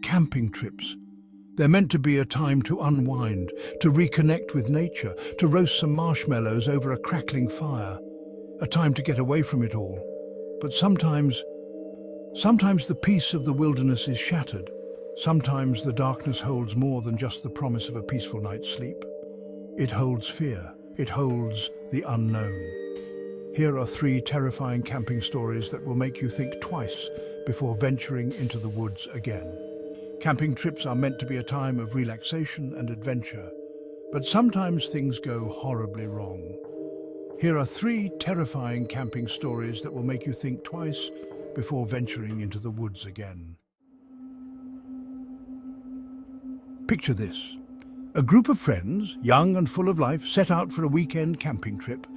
Camping trips. They're meant to be a time to unwind, to reconnect with nature, to roast some marshmallows over a crackling fire. A time to get away from it all. But sometimes the peace of the wilderness is shattered. Sometimes the darkness holds more than just the promise of a peaceful night's sleep. It holds fear. It holds the unknown. Here are 3 terrifying camping stories that will make you think twice before venturing into the woods again. Camping trips are meant to be a time of relaxation and adventure, but sometimes things go horribly wrong. Here are 3 terrifying camping stories that will make you think twice before venturing into the woods again. Picture this. A group of friends, young and full of life, set out for a weekend camping trip.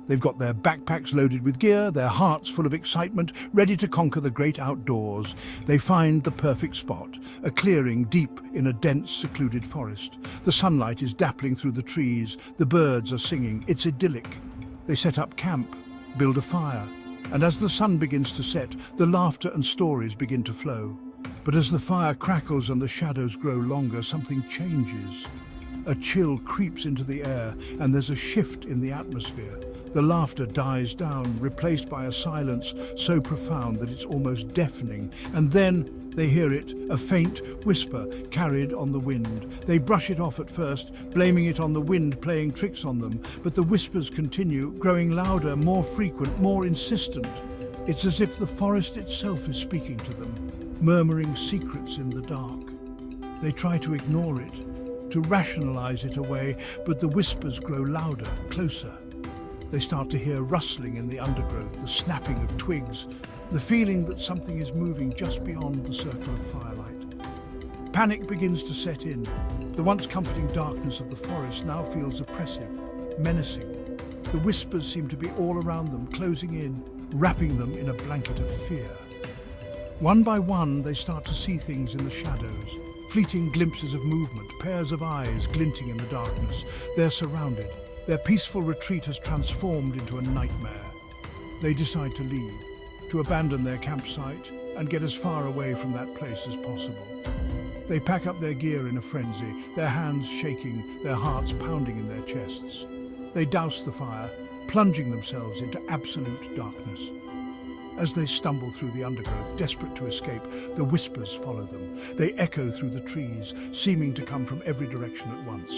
They've got their backpacks loaded with gear, their hearts full of excitement, ready to conquer the great outdoors. They find the perfect spot, a clearing deep in a dense, secluded forest. The sunlight is dappling through the trees, the birds are singing, it's idyllic. They set up camp, build a fire, and as the sun begins to set, the laughter and stories begin to flow. But as the fire crackles and the shadows grow longer, something changes. A chill creeps into the air, and there's a shift in the atmosphere. The laughter dies down, replaced by a silence so profound that it's almost deafening. And then they hear it, a faint whisper carried on the wind. They brush it off at first, blaming it on the wind playing tricks on them. But the whispers continue, growing louder, more frequent, more insistent. It's as if the forest itself is speaking to them, murmuring secrets in the dark. They try to ignore it, to rationalize it away, but the whispers grow louder, closer. They start to hear rustling in the undergrowth, the snapping of twigs, the feeling that something is moving just beyond the circle of firelight. Panic begins to set in. The once comforting darkness of the forest now feels oppressive, menacing. The whispers seem to be all around them, closing in, wrapping them in a blanket of fear. One by one, they start to see things in the shadows, fleeting glimpses of movement, pairs of eyes glinting in the darkness. They're surrounded. Their peaceful retreat has transformed into a nightmare. They decide to leave, to abandon their campsite and get as far away from that place as possible. They pack up their gear in a frenzy, their hands shaking, their hearts pounding in their chests. They douse the fire, plunging themselves into absolute darkness. As they stumble through the undergrowth, desperate to escape, the whispers follow them. They echo through the trees, seeming to come from every direction at once.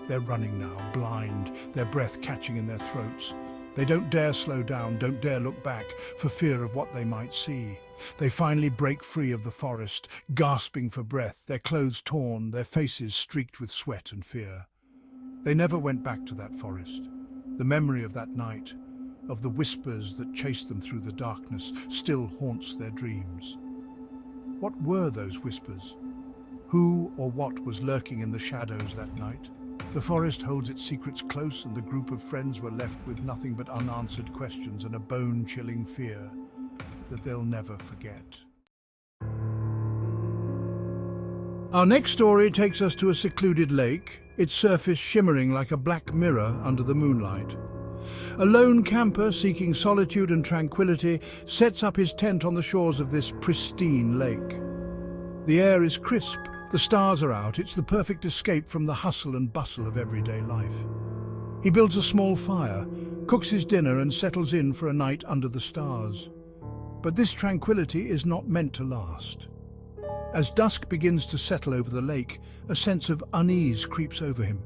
They're running now, blind, their breath catching in their throats. They don't dare slow down, don't dare look back, for fear of what they might see. They finally break free of the forest, gasping for breath, their clothes torn, their faces streaked with sweat and fear. They never went back to that forest. The memory of that night, of the whispers that chased them through the darkness, still haunts their dreams. What were those whispers? Who or what was lurking in the shadows that night? The forest holds its secrets close, and the group of friends were left with nothing but unanswered questions and a bone-chilling fear that they'll never forget. Our next story takes us to a secluded lake, its surface shimmering like a black mirror under the moonlight. A lone camper seeking solitude and tranquility sets up his tent on the shores of this pristine lake. The air is crisp. The stars are out. It's the perfect escape from the hustle and bustle of everyday life. He builds a small fire, cooks his dinner and settles in for a night under the stars. But this tranquility is not meant to last. As dusk begins to settle over the lake, a sense of unease creeps over him.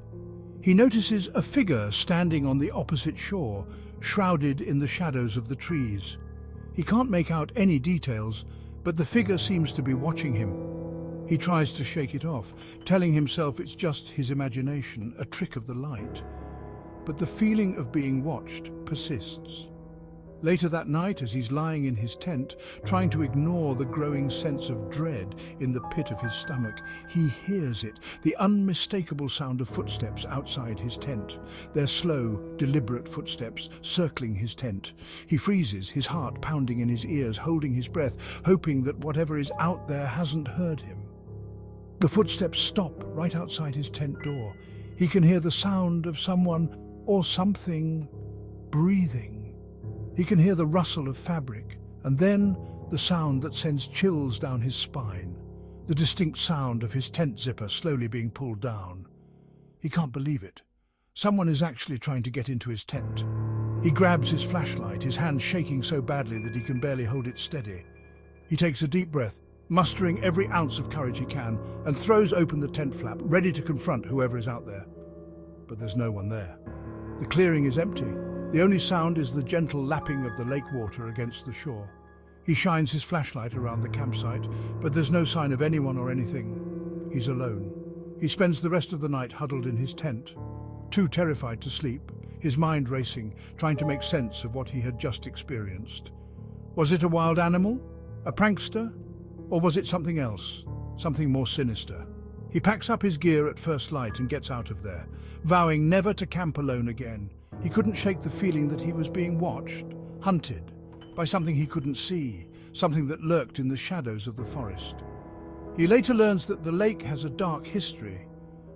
He notices a figure standing on the opposite shore, shrouded in the shadows of the trees. He can't make out any details, but the figure seems to be watching him. He tries to shake it off, telling himself it's just his imagination, a trick of the light. But the feeling of being watched persists. Later that night, as he's lying in his tent, trying to ignore the growing sense of dread in the pit of his stomach, he hears it, the unmistakable sound of footsteps outside his tent. They're slow, deliberate footsteps circling his tent. He freezes, his heart pounding in his ears, holding his breath, hoping that whatever is out there hasn't heard him. The footsteps stop right outside his tent door. He can hear the sound of someone or something breathing. He can hear the rustle of fabric, and then the sound that sends chills down his spine, the distinct sound of his tent zipper slowly being pulled down. He can't believe it. Someone is actually trying to get into his tent. He grabs his flashlight, his hand shaking so badly that he can barely hold it steady. He takes a deep breath, mustering every ounce of courage he can, and throws open the tent flap, ready to confront whoever is out there. But there's no one there. The clearing is empty. The only sound is the gentle lapping of the lake water against the shore. He shines his flashlight around the campsite, but there's no sign of anyone or anything. He's alone. He spends the rest of the night huddled in his tent, too terrified to sleep, his mind racing, trying to make sense of what he had just experienced. Was it a wild animal? A prankster? Or was it something else? Something more sinister? He packs up his gear at first light and gets out of there, vowing never to camp alone again. He couldn't shake the feeling that he was being watched, hunted, by something he couldn't see, something that lurked in the shadows of the forest. He later learns that the lake has a dark history.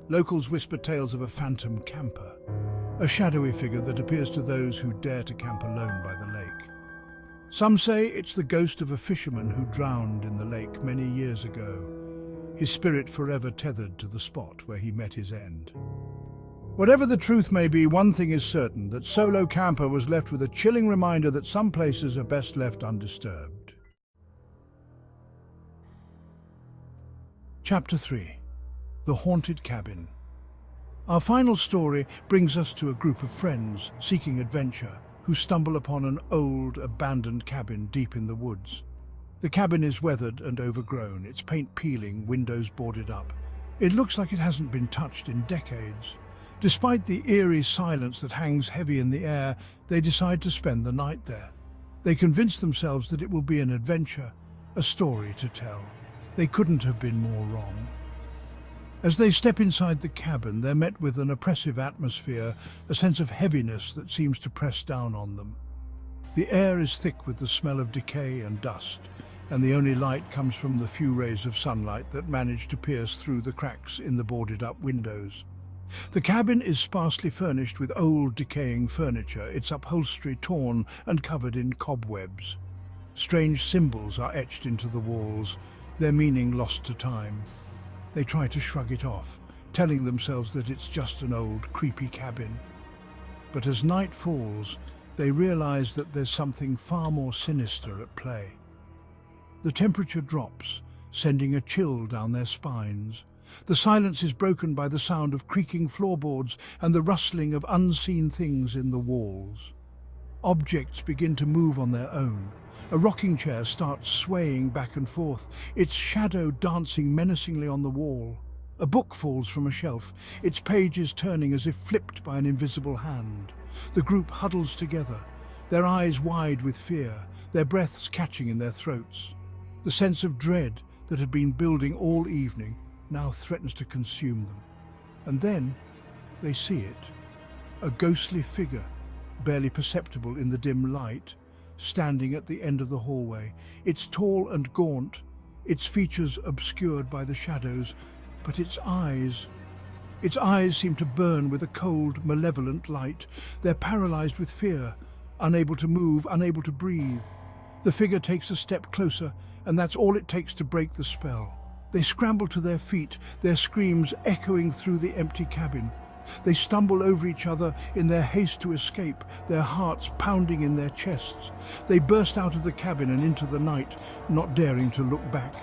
Locals whisper tales of a phantom camper, a shadowy figure that appears to those who dare to camp alone by the lake. Some say it's the ghost of a fisherman who drowned in the lake many years ago, his spirit forever tethered to the spot where he met his end. Whatever the truth may be, one thing is certain, that Solo Camper was left with a chilling reminder that some places are best left undisturbed. Chapter 3. The Haunted Cabin. Our final story brings us to a group of friends seeking adventure who stumble upon an old, abandoned cabin deep in the woods. The cabin is weathered and overgrown, its paint peeling, windows boarded up. It looks like it hasn't been touched in decades. Despite the eerie silence that hangs heavy in the air, they decide to spend the night there. They convince themselves that it will be an adventure, a story to tell. They couldn't have been more wrong. As they step inside the cabin, they're met with an oppressive atmosphere, a sense of heaviness that seems to press down on them. The air is thick with the smell of decay and dust, and the only light comes from the few rays of sunlight that manage to pierce through the cracks in the boarded-up windows. The cabin is sparsely furnished with old, decaying furniture, its upholstery torn and covered in cobwebs. Strange symbols are etched into the walls, their meaning lost to time. They try to shrug it off, telling themselves that it's just an old, creepy cabin. But as night falls, they realize that there's something far more sinister at play. The temperature drops, sending a chill down their spines. The silence is broken by the sound of creaking floorboards and the rustling of unseen things in the walls. Objects begin to move on their own. A rocking chair starts swaying back and forth, its shadow dancing menacingly on the wall. A book falls from a shelf, its pages turning as if flipped by an invisible hand. The group huddles together, their eyes wide with fear, their breaths catching in their throats. The sense of dread that had been building all evening now threatens to consume them. And then they see it, a ghostly figure, barely perceptible in the dim light, standing at the end of the hallway. It's tall and gaunt, its features obscured by the shadows, but its eyes seem to burn with a cold, malevolent light. They're paralyzed with fear, unable to move, unable to breathe. The figure takes a step closer, and that's all it takes to break the spell. They scramble to their feet, their screams echoing through the empty cabin. They stumble over each other in their haste to escape, their hearts pounding in their chests. They burst out of the cabin and into the night, not daring to look back.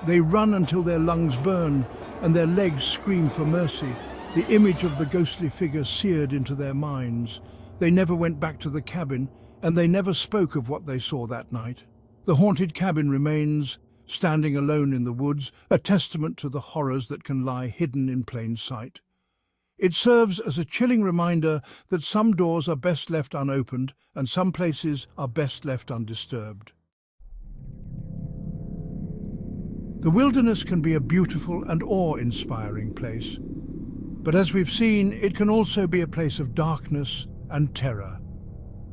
They run until their lungs burn and their legs scream for mercy, the image of the ghostly figure seared into their minds. They never went back to the cabin, and they never spoke of what they saw that night. The haunted cabin remains, standing alone in the woods, a testament to the horrors that can lie hidden in plain sight. It serves as a chilling reminder that some doors are best left unopened and some places are best left undisturbed. The wilderness can be a beautiful and awe-inspiring place, but as we've seen, it can also be a place of darkness and terror.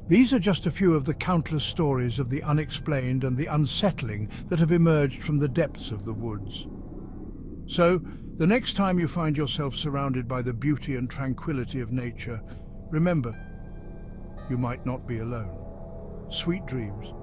These are just a few of the countless stories of the unexplained and the unsettling that have emerged from the depths of the woods. So, the next time you find yourself surrounded by the beauty and tranquility of nature, remember, you might not be alone. Sweet dreams.